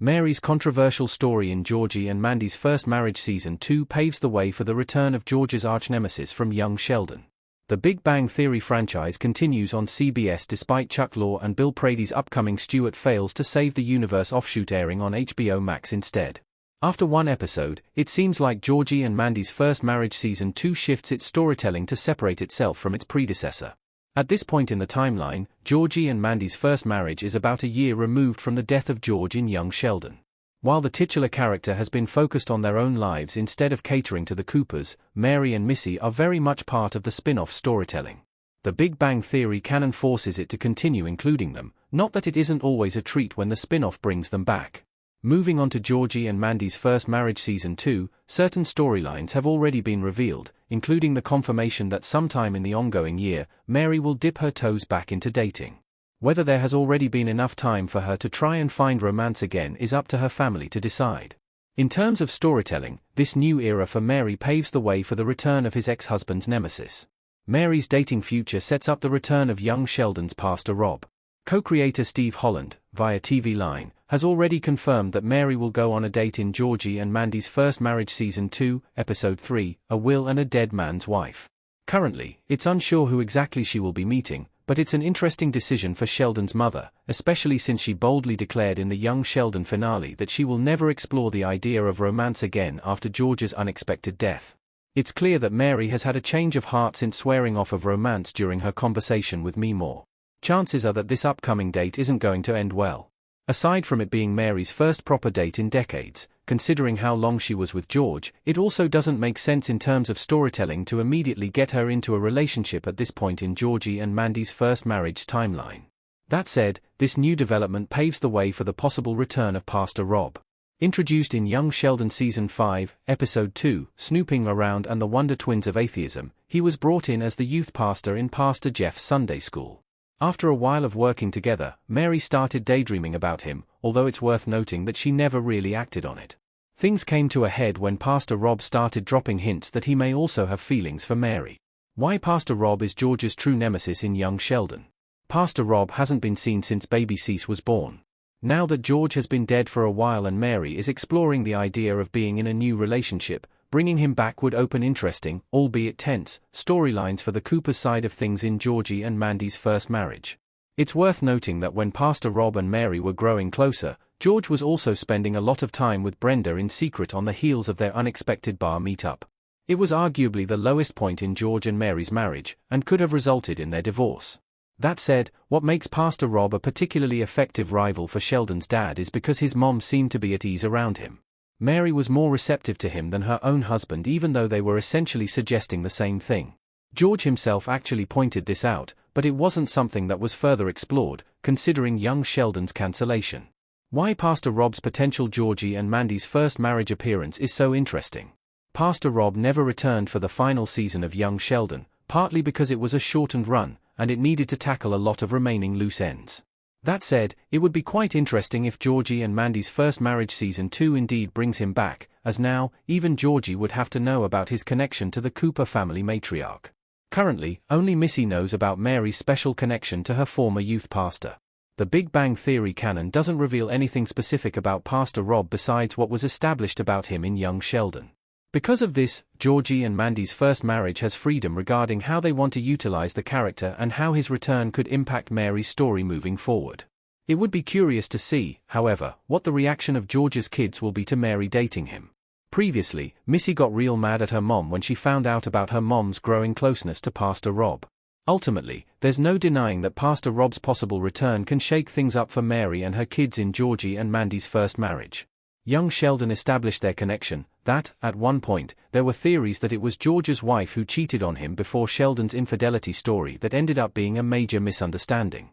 Mary's controversial story in Georgie and Mandy's First Marriage Season 2 paves the way for the return of George's arch-nemesis from young Sheldon. The Big Bang Theory franchise continues on CBS despite Chuck Lorre and Bill Prade's upcoming Stuart Fails to Save the Universe offshoot airing on HBO Max instead. After one episode, it seems like Georgie and Mandy's First Marriage Season 2 shifts its storytelling to separate itself from its predecessor. At this point in the timeline, Georgie and Mandy's first marriage is about a year removed from the death of George in young Sheldon. While the titular character has been focused on their own lives instead of catering to the Coopers, Mary and Missy are very much part of the spin-off storytelling. The Big Bang Theory canon forces it to continue including them, not that it isn't always a treat when the spin-off brings them back. Moving on to Georgie and Mandy's First Marriage Season 2, certain storylines have already been revealed, including the confirmation that sometime in the ongoing year, Mary will dip her toes back into dating. Whether there has already been enough time for her to try and find romance again is up to her family to decide. In terms of storytelling, this new era for Mary paves the way for the return of his ex-husband's nemesis. Mary's dating future sets up the return of young Sheldon's Pastor Rob. Co-creator Steve Holland, via TV Line, has already confirmed that Mary will go on a date in Georgie and Mandy's First Marriage Season 2, Episode 3, A Will and a Dead Man's Wife. Currently, it's unsure who exactly she will be meeting, but it's an interesting decision for Sheldon's mother, especially since she boldly declared in the Young Sheldon finale that she will never explore the idea of romance again after George's unexpected death. It's clear that Mary has had a change of heart since swearing off of romance during her conversation with Me More. Chances are that this upcoming date isn't going to end well. Aside from it being Mary's first proper date in decades, considering how long she was with George, it also doesn't make sense in terms of storytelling to immediately get her into a relationship at this point in Georgie and Mandy's first marriage timeline. That said, this new development paves the way for the possible return of Pastor Rob. Introduced in Young Sheldon Season 5, Episode 2, Snooping Around and the Wonder Twins of Atheism, he was brought in as the youth pastor in Pastor Jeff's Sunday School. After a while of working together, Mary started daydreaming about him, although it's worth noting that she never really acted on it. Things came to a head when Pastor Rob started dropping hints that he may also have feelings for Mary. Why Pastor Rob is George's true nemesis in Young Sheldon? Pastor Rob hasn't been seen since baby Cease was born. Now that George has been dead for a while and Mary is exploring the idea of being in a new relationship, bringing him back would open interesting, albeit tense, storylines for the Cooper side of things in Georgie and Mandy's first marriage. It's worth noting that when Pastor Rob and Mary were growing closer, George was also spending a lot of time with Brenda in secret on the heels of their unexpected bar meetup. It was arguably the lowest point in George and Mary's marriage, and could have resulted in their divorce. That said, what makes Pastor Rob a particularly effective rival for Sheldon's dad is because his mom seemed to be at ease around him. Mary was more receptive to him than her own husband even though they were essentially suggesting the same thing. George himself actually pointed this out, but it wasn't something that was further explored, considering young Sheldon's cancellation. Why Pastor Rob's potential Georgie and Mandy's first marriage appearance is so interesting. Pastor Rob never returned for the final season of Young Sheldon, partly because it was a shortened run, and it needed to tackle a lot of remaining loose ends. That said, it would be quite interesting if Georgie and Mandy's First Marriage Season 2 indeed brings him back, as now, even Georgie would have to know about his connection to the Cooper family matriarch. Currently, only Missy knows about Mary's special connection to her former youth pastor. The Big Bang Theory canon doesn't reveal anything specific about Pastor Rob besides what was established about him in Young Sheldon. Because of this, Georgie and Mandy's first marriage has freedom regarding how they want to utilize the character and how his return could impact Mary's story moving forward. It would be curious to see, however, what the reaction of George's kids will be to Mary dating him. Previously, Missy got real mad at her mom when she found out about her mom's growing closeness to Pastor Rob. Ultimately, there's no denying that Pastor Rob's possible return can shake things up for Mary and her kids in Georgie and Mandy's first marriage. Young Sheldon established their connection, that, at one point, there were theories that it was George's wife who cheated on him before Sheldon's infidelity story that ended up being a major misunderstanding.